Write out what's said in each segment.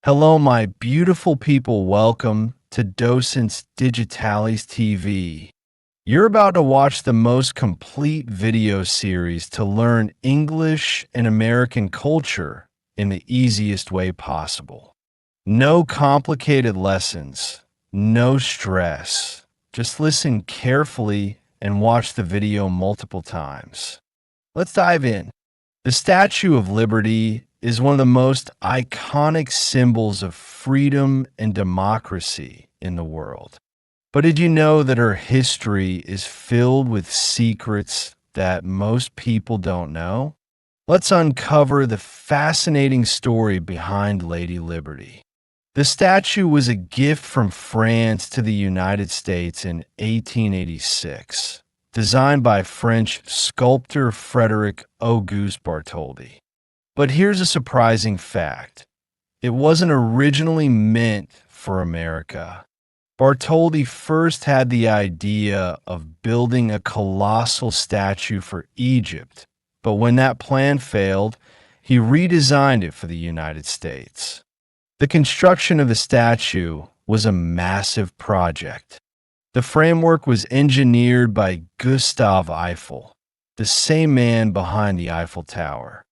Hello, my beautiful people. Welcome to Docentes DigitalesTV. You're about to watch the most complete video series to learn English and American culture in the easiest way possible. No complicated lessons, no stress. Just listen carefully and watch the video multiple times. Let's dive in. The Statue of Liberty is one of the most iconic symbols of freedom and democracy in the world. But did you know that her history is filled with secrets that most people don't know? Let's uncover the fascinating story behind Lady Liberty. The statue was a gift from France to the United States in 1886. Designed by French sculptor Frederic Auguste Bartholdi. But here's a surprising fact. It wasn't originally meant for America. Bartholdi first had the idea of building a colossal statue for Egypt, but when that plan failed, he redesigned it for the United States. The construction of the statue was a massive project. The framework was engineered by Gustave Eiffel, the same man behind the Eiffel Tower.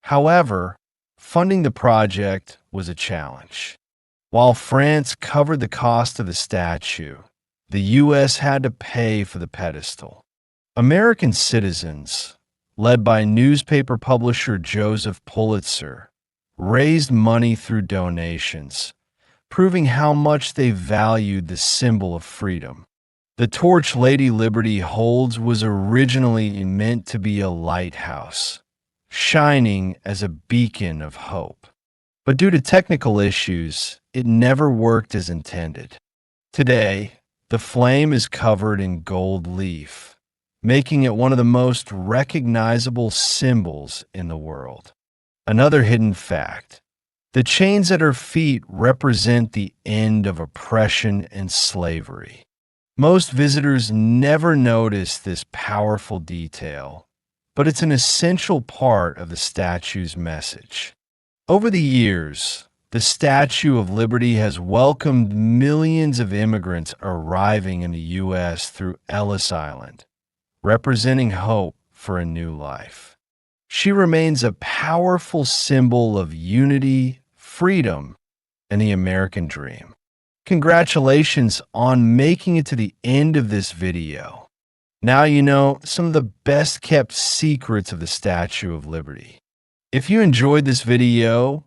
However, funding the project was a challenge. While France covered the cost of the statue, the U.S. had to pay for the pedestal. American citizens, led by newspaper publisher Joseph Pulitzer, raised money through donations, proving how much they valued the symbol of freedom. The torch Lady Liberty holds was originally meant to be a lighthouse, shining as a beacon of hope. But due to technical issues, it never worked as intended. Today, the flame is covered in gold leaf, making it one of the most recognizable symbols in the world. Another hidden fact. The chains at her feet represent the end of oppression and slavery. Most visitors never notice this powerful detail, but it's an essential part of the statue's message. Over the years, the Statue of Liberty has welcomed millions of immigrants arriving in the U.S. through Ellis Island, representing hope for a new life. She remains a powerful symbol of unity, freedom, and the American dream. Congratulations on making it to the end of this video. Now you know some of the best kept secrets of the Statue of Liberty. If you enjoyed this video,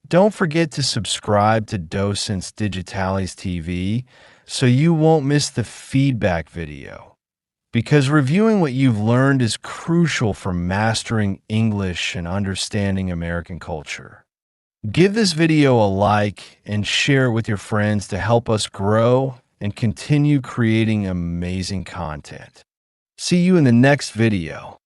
don't forget to subscribe to Docentes DigitalesTV so you won't miss the feedback video. Because reviewing what you've learned is crucial for mastering English and understanding American culture. Give this video a like and share it with your friends to help us grow and continue creating amazing content. See you in the next video.